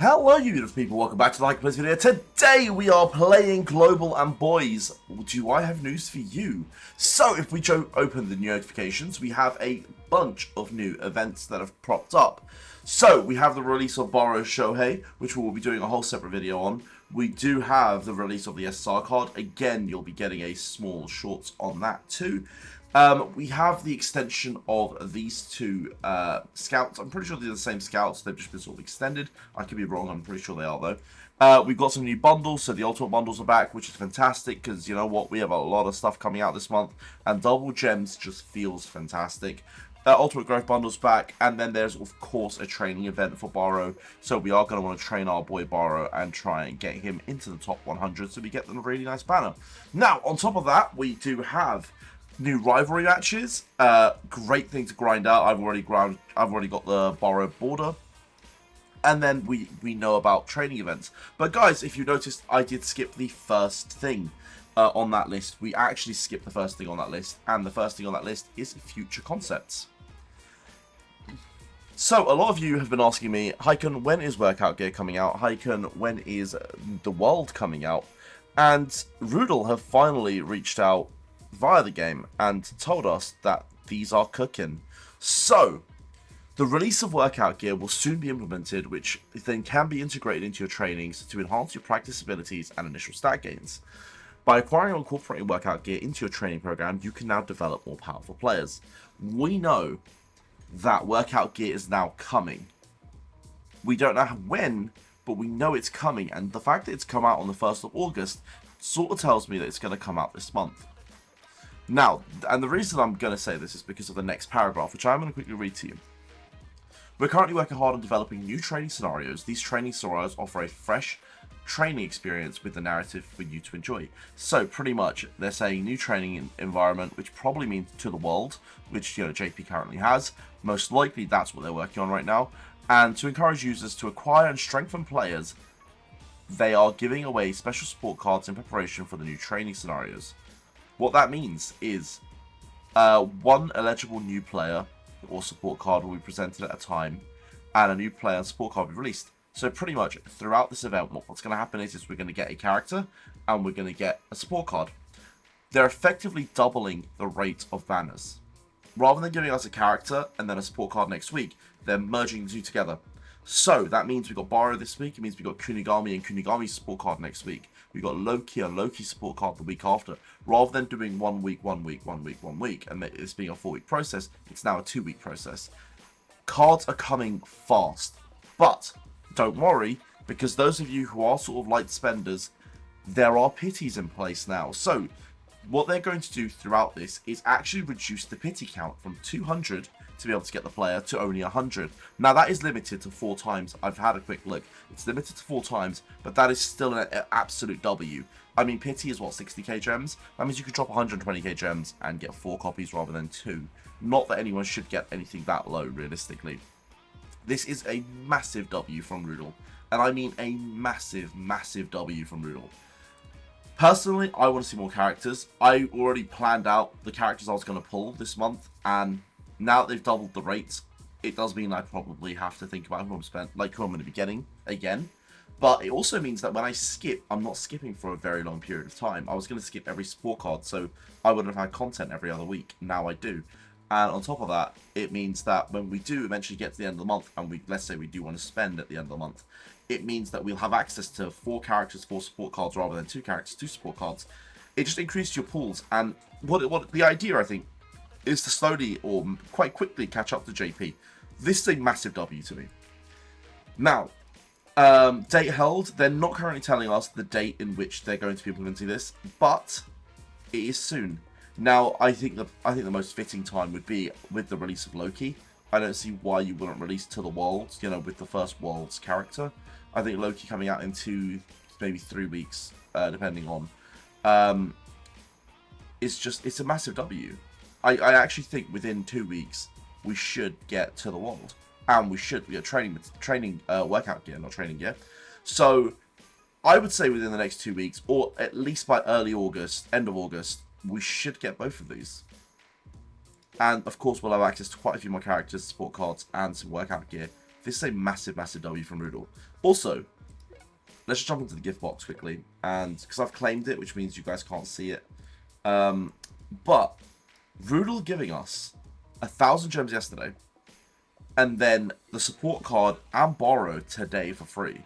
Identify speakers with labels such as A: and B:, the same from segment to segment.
A: Hello you beautiful people, welcome back to the LOCK PWC video. Today we are playing Global, and boys, do I have news for you? So if we open the notifications, we have a bunch of new events that have propped up. So we have the release of Barou Shohei, which we will be doing a whole separate video on. We do have the release of the SSR card. Again, you'll be getting a small shorts on that too. We have the extension of these two scouts. I'm pretty sure they're the same scouts. They've just been sort of extended. I could be wrong. I'm pretty sure they are, though. We've got some new bundles. So the Ultimate bundles are back, which is fantastic because, you know what, we have a lot of stuff coming out this month. And Double Gems just feels fantastic. Ultimate Growth bundles back. And then there's, of course, a training event for Barou. So we are going to want to train our boy Barou and try and get him into the top 100 so we get them a really nice banner. Now, on top of that, we do have new rivalry matches. Great thing to grind out. I've already got the Barou border. And then we know about training events. But guys, if you noticed, I did skip the first thing on that list. We actually skipped the first thing on that list. And the first thing on that list is future concepts. So, a lot of you have been asking me, Hyken, when is workout gear coming out? Hyken, when is the world coming out? And Rudel have finally reached out via the game and told us that these are cooking. So, the release of workout gear will soon be implemented, which then can be integrated into your trainings to enhance your practice abilities and initial stat gains. By acquiring and incorporating workout gear into your training program, you can now develop more powerful players. We know that workout gear is now coming. We don't know when, but we know it's coming, and the fact that it's come out on the 1st of August sort of tells me that it's going to come out this month. Now, and the reason I'm going to say this is because of the next paragraph, which I'm going to quickly read to you. We're currently working hard on developing new training scenarios. These training scenarios offer a fresh training experience with the narrative for you to enjoy. So, pretty much, they're saying new training environment, which probably means to the world, which, you know, JP currently has. Most likely, that's what they're working on right now. And to encourage users to acquire and strengthen players, they are giving away special support cards in preparation for the new training scenarios. What that means is one eligible new player or support card will be presented at a time, and a new player and support card will be released. So pretty much throughout this event, what's going to happen is we're going to get a character and we're going to get a support card. They're effectively doubling the rate of banners. Rather than giving us a character and then a support card next week, they're merging the two together. So that means we've got Barou this week. It means we've got Kunigami and Kunigami's support card next week. We've got Loki and Loki's support card the week after. Rather than doing 1 week, 1 week, 1 week, 1 week, and this being a 4-week process, it's now a 2-week process. Cards are coming fast. But don't worry, because those of you who are sort of light spenders, there are pities in place now. So what they're going to do throughout this is actually reduce the pity count from 200 to be able to get the player to only 100. Now that is limited to 4 times. I've had a quick look. It's limited to 4 times, but that is still an absolute W. I mean, pity is what, 60k gems? That means you could drop 120k gems and get 4 copies rather than 2. Not that anyone should get anything that low, realistically. This is a massive W from Rudel. And I mean a massive, massive W from Rudel. Personally, I want to see more characters. I already planned out the characters I was going to pull this month, and now that they've doubled the rates, it does mean I probably have to think about who I'm going to be getting again. But it also means that when I skip, I'm not skipping for a very long period of time. I was going to skip every support card, so I wouldn't have had content every other week. Now I do. And on top of that, it means that when we do eventually get to the end of the month, and let's say we do want to spend at the end of the month, it means that we'll have access to 4 characters, 4 support cards, rather than 2 characters, 2 support cards. It just increases your pools, and what the idea, I think, is to slowly or quite quickly catch up to JP. This is a massive W to me. Now, date held. They're not currently telling us the date in which they're going to be implementing this, but it is soon. Now, I think the most fitting time would be with the release of Loki. I don't see why you wouldn't release to the Worlds, you know, with the first Worlds character. I think Loki coming out in 2, maybe 3 weeks, depending on, it's a massive W. I actually think within 2 weeks we should get to the World, and we should be training workout gear, not training gear. So I would say within the next 2 weeks, or at least by early August, end of August, we should get both of these. And of course, we'll have access to quite a few more characters, support cards, and some workout gear This is a massive, massive W from Rudel. Also, let's just jump into the gift box quickly, and because I've claimed it, which means you guys can't see it. But Rudel giving us 1,000 gems yesterday, and then the support card and Barou today for free.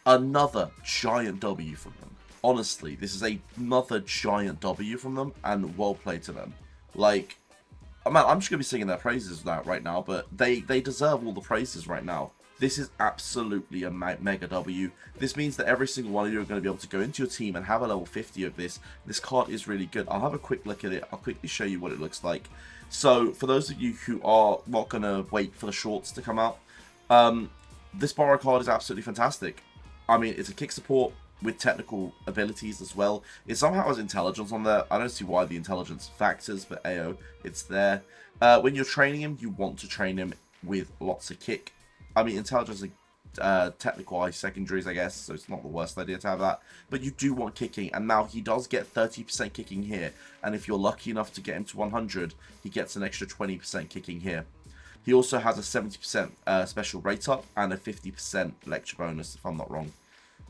A: Another giant W from them. Honestly, this is another giant W from them, and well played to them. Like, man, I'm just gonna be singing their praises right now, but they deserve all the praises right now. This is absolutely a mega W. This means that every single one of you are going to be able to go into your team and have a level 50 of this. This card is really good. I'll have a quick look at it. I'll quickly show you what it looks like. So, for those of you who are not going to wait for the shorts to come out, this Barou card is absolutely fantastic. I mean, it's a kick support with technical abilities as well. It somehow has intelligence on there. I don't see why the intelligence factors, but AO, it's there. When you're training him, you want to train him with lots of kick. I mean, intelligence and technical eye secondaries, I guess, so it's not the worst idea to have that. But you do want kicking, and now he does get 30% kicking here. And if you're lucky enough to get him to 100, he gets an extra 20% kicking here. He also has a 70% special rate up and a 50% lecture bonus, if I'm not wrong.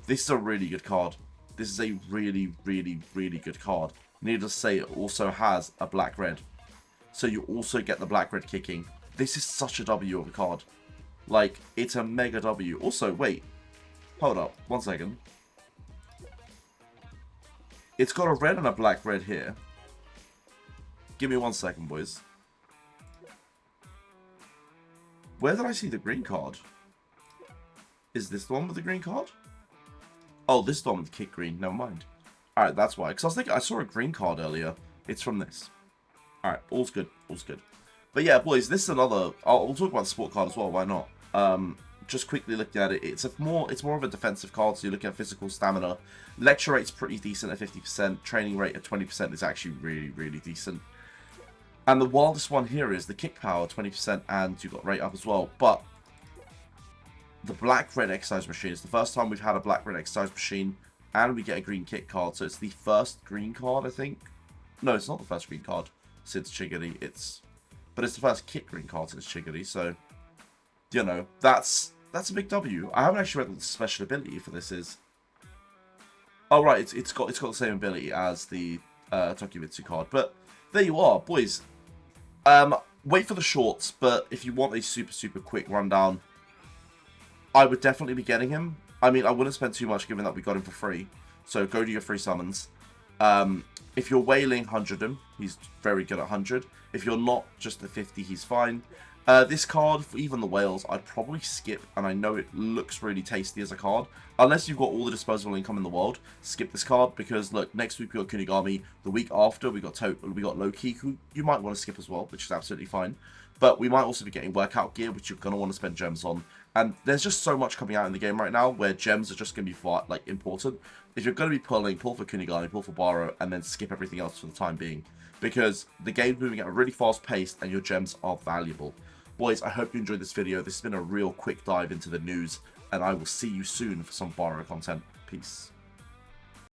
A: This is a really good card. This is a really, really, really good card. Needless to say, it also has a black-red. So you also get the black-red kicking. This is such a W of a card. Like, it's a mega W. Also, wait. Hold up. 1 second. It's got a red and a black-red here. Give me 1 second, boys. Where did I see the green card? Is this the one with the green card? Oh, this is the one with kick green. Never mind. Alright, that's why. Because I was thinking, I saw a green card earlier. It's from this. Alright, all's good. All's good. But yeah, boys, this is another... we'll talk about the sport card as well. Why not? Just quickly looking at it, it's more of a defensive card, so you're looking at physical stamina. Lecture rate's pretty decent at 50%. Training rate at 20% is actually really, really decent. And the wildest one here is the kick power, 20%, and you've got rate up as well. But the black-red exercise machine is the first time we've had a black-red exercise machine, and we get a green kick card. So it's the first green card, I think. No, it's not the first green card since Chiggity. But it's the first kick green card since Chiggity, so, you know, that's a big W. I haven't actually read what the special ability for this is. Oh, right, it's got the same ability as the Tokimitsu card. But there you are, boys. Wait for the shorts, but if you want a super, super quick rundown, I would definitely be getting him. I mean, I wouldn't spend too much given that we got him for free. So go to your free summons. If you're whaling, 100 him. He's very good at 100. If you're not, just the 50, he's fine. This card, for even the whales, I'd probably skip, and I know it looks really tasty as a card. Unless you've got all the disposable income in the world, skip this card, because look, next week we got Kunigami. The week after, we got Loki, who you might want to skip as well, which is absolutely fine. But we might also be getting workout gear, which you're going to want to spend gems on. And there's just so much coming out in the game right now where gems are just going to be far, important. If you're going to be pulling, pull for Kunigami, pull for Barou, and then skip everything else for the time being. Because the game's moving at a really fast pace and your gems are valuable. Boys, I hope you enjoyed this video. This has been a real quick dive into the news. And I will see you soon for some Barou content. Peace.